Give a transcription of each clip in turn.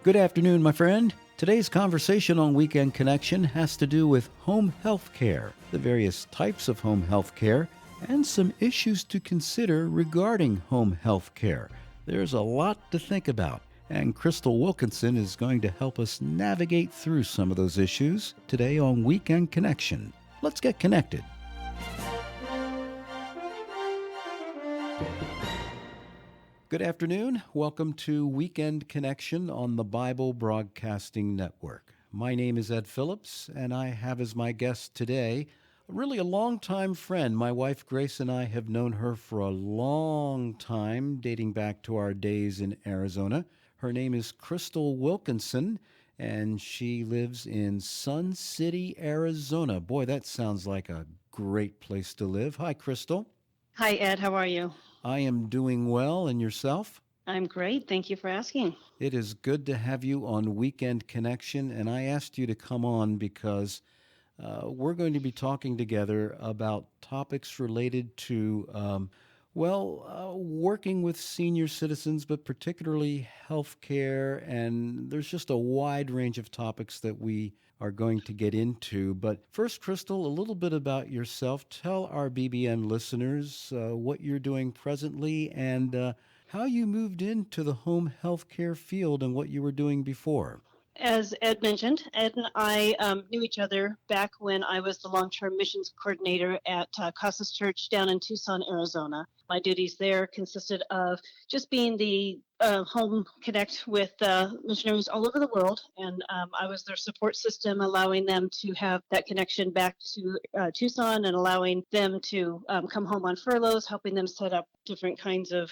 Good afternoon, my friend. Today's conversation on Weekend Connection has to do with home health care, the various types of home health care, and some issues to consider regarding home health care. There's a lot to think about, and Crystal Wilkinson is going to help us navigate through some of those issues today on Weekend Connection. Let's get connected. Good afternoon. Welcome to Weekend Connection on the Bible Broadcasting Network. My name is Ed Phillips, and I have as my guest today really a longtime friend. My wife Grace and I have known her for a long time, dating back to our days in Arizona. Her name is Crystal Wilkinson, and she lives in Sun City, Arizona. Boy, that sounds like a great place to live. Hi, Crystal. Hi, Ed. How are you? I am doing well, and yourself? I'm great. Thank you for asking. It is good to have you on Weekend Connection, and I asked you to come on because we're going to be talking together about topics related to, working with senior citizens, but particularly healthcare. And there's just a wide range of topics that we are going to get into. But first, Crystal, a little bit about yourself. Tell our BBN listeners what you're doing presently and how you moved into the home healthcare field and what you were doing before. As Ed mentioned, Ed and I knew each other back when I was the long-term missions coordinator at Casas Church down in Tucson, Arizona. My duties there consisted of just being the home connect with missionaries all over the world, and I was their support system, allowing them to have that connection back to Tucson and allowing them to come home on furloughs, helping them set up different kinds of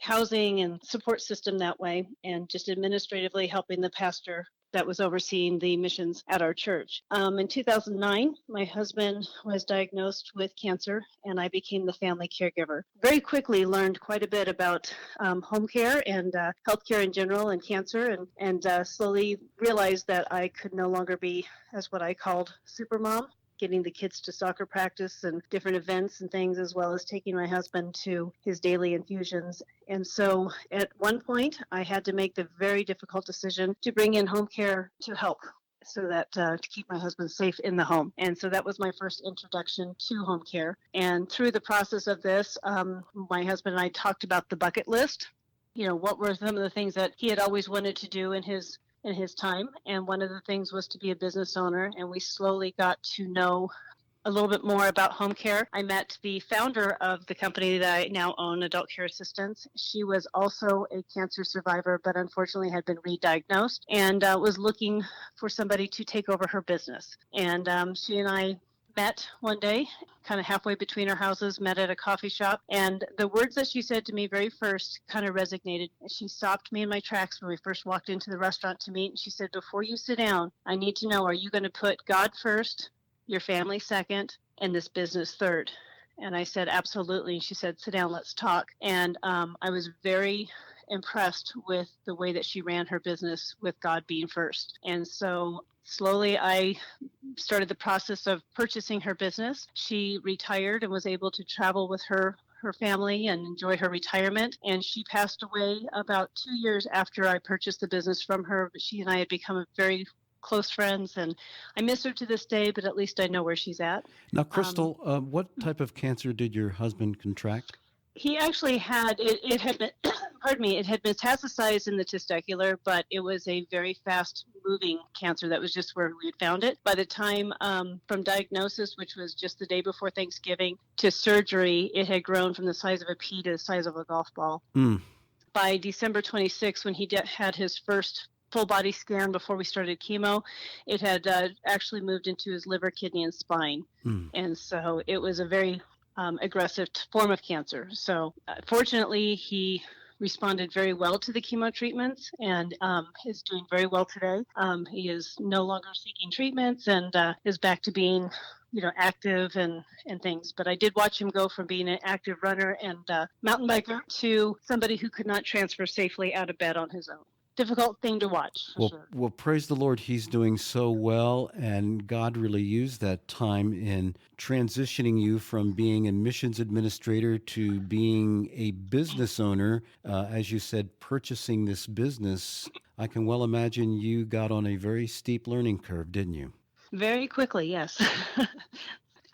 housing and support system that way, and just administratively helping the pastor that was overseeing the missions at our church. In 2009, my husband was diagnosed with cancer, and I became the family caregiver. Very quickly learned quite a bit about home care and healthcare in general and cancer, and slowly realized that I could no longer be, as what I called, super mom, getting the kids to soccer practice and different events and things, as well as taking my husband to his daily infusions. And so at one point, I had to make the very difficult decision to bring in home care to help so that to keep my husband safe in the home. And so that was my first introduction to home care. And through the process of this, my husband and I talked about the bucket list. You know, what were some of the things that he had always wanted to do in his time, and one of the things was to be a business owner, and we slowly got to know a little bit more about home care. I met the founder of the company that I now own, Adult Care Assistance. She was also a cancer survivor, but unfortunately had been re-diagnosed and was looking for somebody to take over her business. And she and I met one day, kind of halfway between our houses, met at a coffee shop. And the words that she said to me very first kind of resonated. She stopped me in my tracks when we first walked into the restaurant to meet. And she said, "Before you sit down, I need to know, are you going to put God first, your family second, and this business third?" And I said, "Absolutely." And she said, "Sit down, let's talk." And I was very impressed with the way that she ran her business with God being first. And so slowly I started the process of purchasing her business. She retired and was able to travel with her family and enjoy her retirement. And she passed away about 2 years after I purchased the business from her. But she and I had become very close friends, and I miss her to this day, but at least I know where she's at. Now, Um, Crystal, what type of cancer did your husband contract? he actually had it had been pardon me, it had metastasized in the testicular, but it was a very fast moving cancer. That was just where we had found it. By the time from diagnosis, which was just the day before Thanksgiving, to surgery, it had grown from the size of a pea to the size of a golf ball. Mm. By December 26th, when he had his first full body scan before we started chemo, it had actually moved into his liver, kidney, and spine. Mm. And so it was a very aggressive form of cancer. So fortunately, he responded very well to the chemo treatments and is doing very well today. He is no longer seeking treatments and is back to being, active and things. But I did watch him go from being an active runner and mountain biker to somebody who could not transfer safely out of bed on his own. Difficult thing to watch, for Well, sure. well, praise the Lord, he's doing so well, and God really used that time in transitioning you from being a missions administrator to being a business owner. As you said, purchasing this business. I can well imagine you got on a very steep learning curve, didn't you? Very quickly, yes.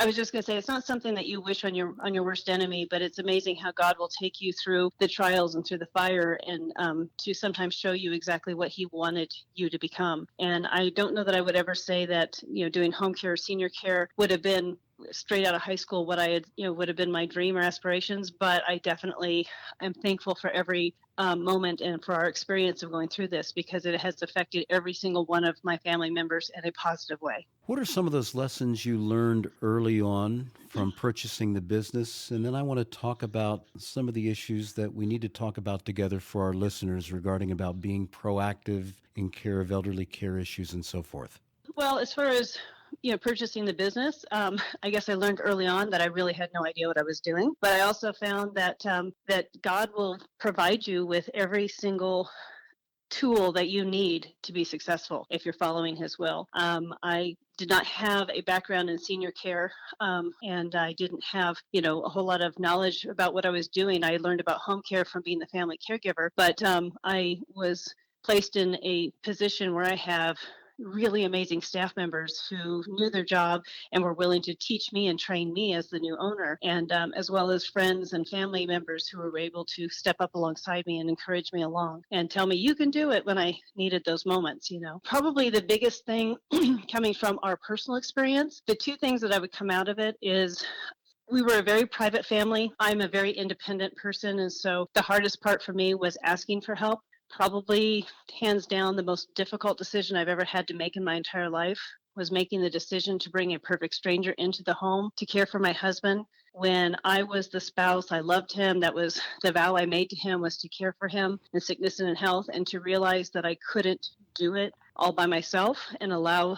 I was just going to say it's not something that you wish on your worst enemy, but it's amazing how God will take you through the trials and through the fire, and to sometimes show you exactly what He wanted you to become. And I don't know that I would ever say that doing home care or senior care would have been straight out of high school what I had would have been my dream or aspirations, but I definitely am thankful for every moment and for our experience of going through this, because it has affected every single one of my family members in a positive way. What are some of those lessons you learned early on from purchasing the business? And then I want to talk about some of the issues that we need to talk about together for our listeners regarding about being proactive in care of elderly care issues and so forth. Well, as far as purchasing the business, I guess I learned early on that I really had no idea what I was doing. But I also found that God will provide you with every single tool that you need to be successful if you're following His will. I did not have a background in senior care, and I didn't have a whole lot of knowledge about what I was doing. I learned about home care from being the family caregiver, but I was placed in a position where I have really amazing staff members who knew their job and were willing to teach me and train me as the new owner, and as well as friends and family members who were able to step up alongside me and encourage me along and tell me you can do it when I needed those moments. Probably the biggest thing coming from our personal experience, the two things that I would come out of it is we were a very private family. I'm a very independent person, and so the hardest part for me was asking for help. Probably hands down the most difficult decision I've ever had to make in my entire life was making the decision to bring a perfect stranger into the home to care for my husband. When I was the spouse, I loved him. That was the vow I made to him, was to care for him in sickness and in health, and to realize that I couldn't do it all by myself and allow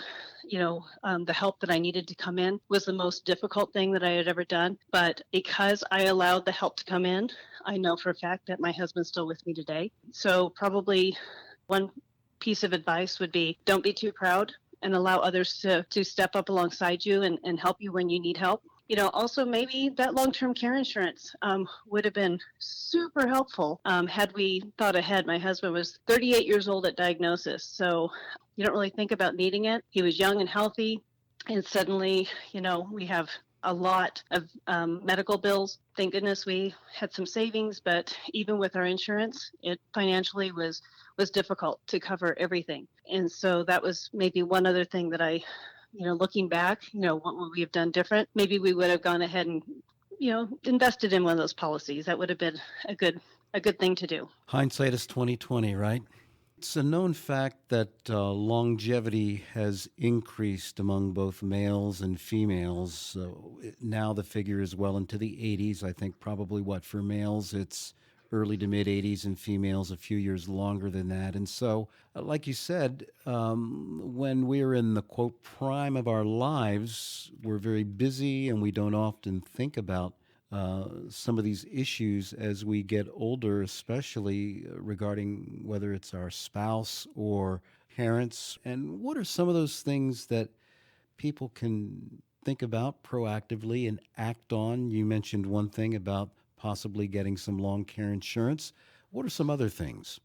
the help that I needed to come in was the most difficult thing that I had ever done. But because I allowed the help to come in, I know for a fact that my husband's still with me today. So probably one piece of advice would be, don't be too proud and allow others to step up alongside you and help you when you need help. Also maybe that long-term care insurance would have been super helpful had we thought ahead. My husband was 38 years old at diagnosis, so you don't really think about needing it. He was young and healthy, and suddenly, we have a lot of medical bills. Thank goodness we had some savings, but even with our insurance, it financially was difficult to cover everything. And so that was maybe one other thing that I looking back, what would we have done different? Maybe we would have gone ahead and, invested in one of those policies. That would have been a good thing to do. Hindsight is 2020, right? It's a known fact that longevity has increased among both males and females. Now the figure is well into the 80s. I think probably for males it's early to mid 80s, and females a few years longer than that. And so, like you said, when we're in the quote prime of our lives, we're very busy and we don't often think about some of these issues as we get older, especially regarding whether it's our spouse or parents. And what are some of those things that people can think about proactively and act on? You mentioned one thing about possibly getting some long care insurance. What are some other things?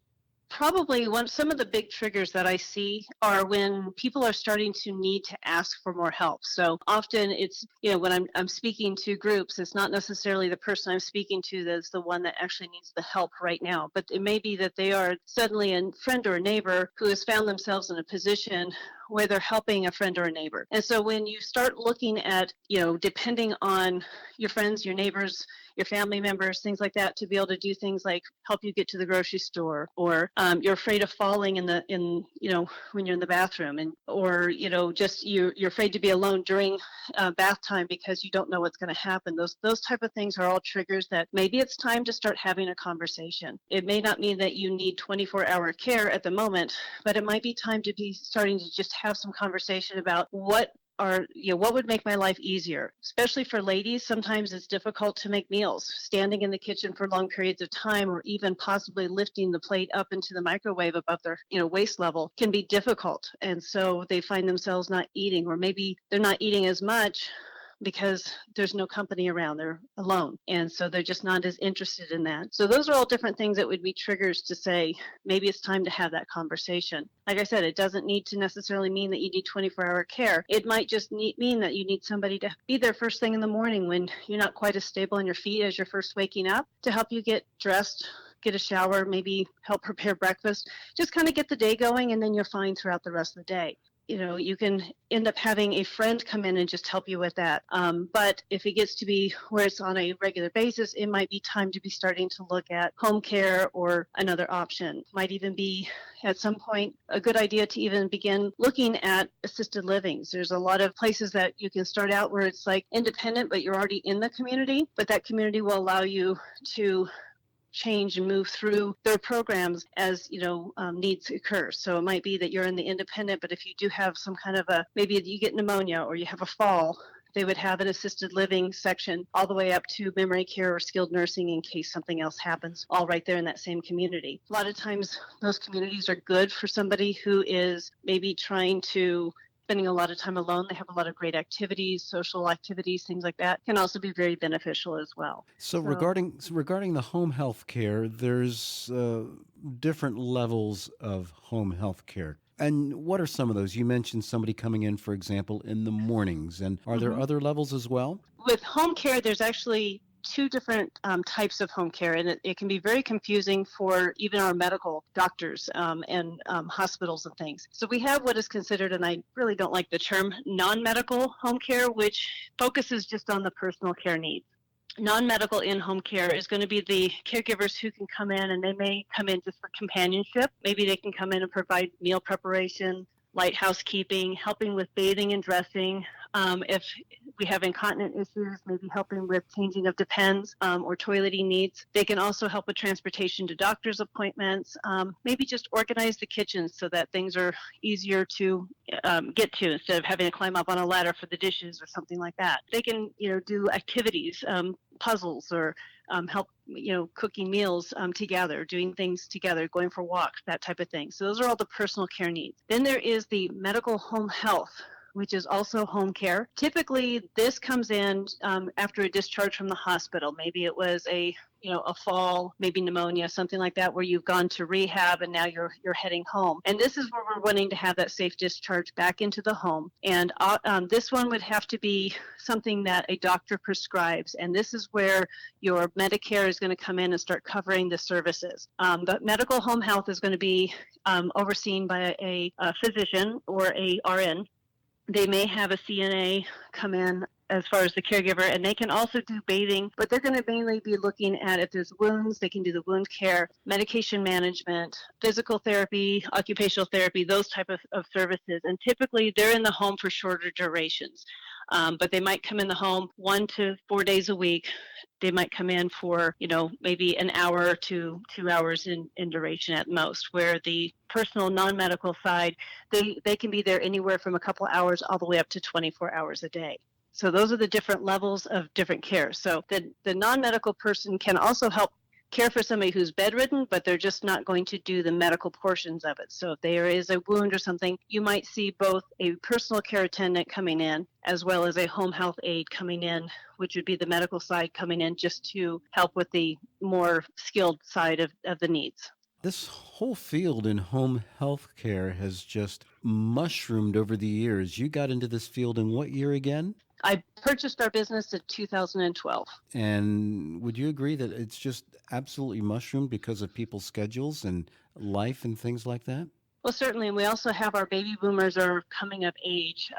Probably some of the big triggers that I see are when people are starting to need to ask for more help. So often it's, when I'm speaking to groups, it's not necessarily the person I'm speaking to that's the one that actually needs the help right now. But it may be that they are suddenly a friend or a neighbor who has found themselves in a position where they're helping a friend or a neighbor. And so when you start looking at, depending on your friends, your neighbors, your family members, things like that, to be able to do things like help you get to the grocery store, or you're afraid of falling when you're in the bathroom, or just you're afraid to be alone during bath time because you don't know what's going to happen. Those type of things are all triggers that maybe it's time to start having a conversation. It may not mean that you need 24-hour care at the moment, but it might be time to be starting to just have some conversation about what would make my life easier. Especially for ladies, sometimes it's difficult to make meals. Standing in the kitchen for long periods of time, or even possibly lifting the plate up into the microwave above their waist level, can be difficult. And so they find themselves not eating, or maybe they're not eating as much, because there's no company around. They're alone. And so they're just not as interested in that. So those are all different things that would be triggers to say, maybe it's time to have that conversation. Like I said, it doesn't need to necessarily mean that you need 24-hour care. It might just mean that you need somebody to be there first thing in the morning when you're not quite as stable on your feet as you're first waking up, to help you get dressed, get a shower, maybe help prepare breakfast, just kind of get the day going, and then you're fine throughout the rest of the day. You can end up having a friend come in and just help you with that. But if it gets to be where it's on a regular basis, it might be time to be starting to look at home care or another option. Might even be at some point a good idea to even begin looking at assisted livings. There's a lot of places that you can start out where it's like independent, but you're already in the community, but that community will allow you to change and move through their programs as needs occur. So it might be that you're in the independent, but if you do have some kind of maybe you get pneumonia or you have a fall, they would have an assisted living section all the way up to memory care or skilled nursing in case something else happens, all right there in that same community. A lot of times those communities are good for somebody who is maybe spending a lot of time alone. They have a lot of great activities, social activities, things like that can also be very beneficial as well. So regarding the home health care, there's different levels of home health care. And what are some of those? You mentioned somebody coming in, for example, in the mornings. And are there other levels as well? With home care, there's actually two different types of home care, and it can be very confusing for even our medical doctors and hospitals and things. So we have what is considered, and I really don't like the term, non-medical home care, which focuses just on the personal care needs. Non-medical in-home care is going to be the caregivers who can come in, and they may come in just for companionship. Maybe they can come in and provide meal preparation, light housekeeping, helping with bathing and dressing. If we have incontinent issues, maybe helping with changing of depends or toileting needs. They can also help with transportation to doctor's appointments, maybe just organize the kitchen so that things are easier to get to instead of having to climb up on a ladder for the dishes or something like that. They can, do activities, puzzles, or help, cooking meals together, doing things together, going for walks, that type of thing. So those are all the personal care needs. Then there is the medical home health, which is also home care. Typically, this comes in after a discharge from the hospital. Maybe it was a fall, maybe pneumonia, something like that, where you've gone to rehab and now you're heading home. And this is where we're wanting to have that safe discharge back into the home. And this one would have to be something that a doctor prescribes. And this is where your Medicare is going to come in and start covering the services. But medical home health is going to be overseen by a physician or a RN. They may have a CNA come in as far as the caregiver, and they can also do bathing, but they're going to mainly be looking at if there's wounds, they can do the wound care, medication management, physical therapy, occupational therapy, those type of services. And typically they're in the home for shorter durations, but they might come in the home 1 to 4 days a week. They might come in for, maybe an hour to 2 hours in duration at most, where the personal non-medical side, they can be there anywhere from a couple hours all the way up to 24 hours a day. So those are the different levels of different care. So the non-medical person can also help care for somebody who's bedridden, but they're just not going to do the medical portions of it. So if there is a wound or something, you might see both a personal care attendant coming in as well as a home health aide coming in, which would be the medical side coming in just to help with the more skilled side of the needs. This whole field in home health care has just mushroomed over the years. You got into this field in what year again? I purchased our business in 2012. And would you agree that it's just absolutely mushroomed because of people's schedules and life and things like that? Well, certainly. And we also have our baby boomers are coming of age,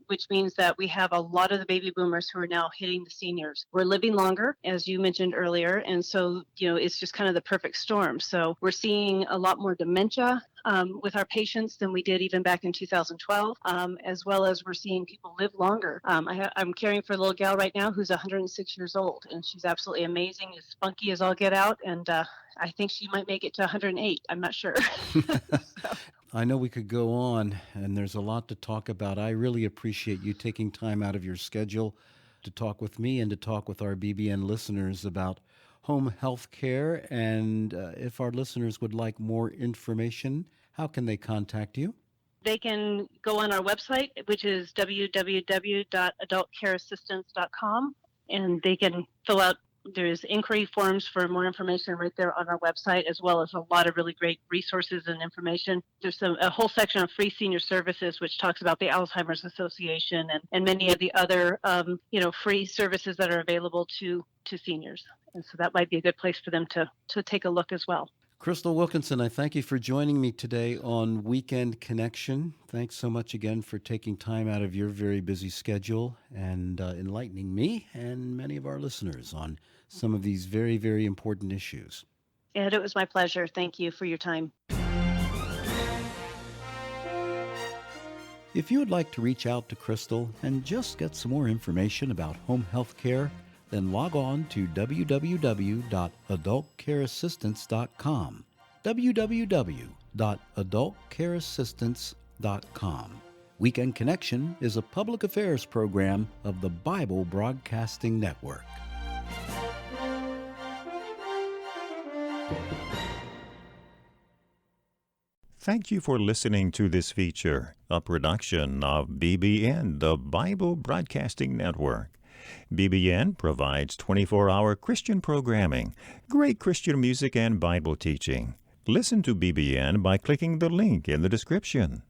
which means that we have a lot of the baby boomers who are now hitting the seniors. We're living longer, as you mentioned earlier. And so, it's just kind of the perfect storm. So we're seeing a lot more dementia with our patients than we did even back in 2012, as well as we're seeing people live longer. I'm caring for a little gal right now who's 106 years old, and she's absolutely amazing, as spunky as all get out. And I think she might make it to 108. I'm not sure. I know we could go on, and there's a lot to talk about. I really appreciate you taking time out of your schedule to talk with me and to talk with our BBN listeners about home health care. And if our listeners would like more information, how can they contact you? they can go on our website, which is www.adultcareassistance.com, and they can fill out. There's inquiry forms for more information right there on our website, as well as a lot of really great resources and information. There's a whole section of free senior services, which talks about the Alzheimer's Association and many of the other, free services that are available to seniors. And so that might be a good place for them to take a look as well. Crystal Wilkinson, I thank you for joining me today on Weekend Connection. Thanks so much again for taking time out of your very busy schedule and enlightening me and many of our listeners on some of these very, very important issues. Ed, it was my pleasure. Thank you for your time. If you would like to reach out to Crystal and just get some more information about home health care, then log on to www.adultcareassistance.com. www.adultcareassistance.com. Weekend Connection is a public affairs program of the Bible Broadcasting Network. Thank you for listening to this feature, a production of BBN, the Bible Broadcasting Network. BBN provides 24-hour Christian programming, great Christian music, and Bible teaching. Listen to BBN by clicking the link in the description.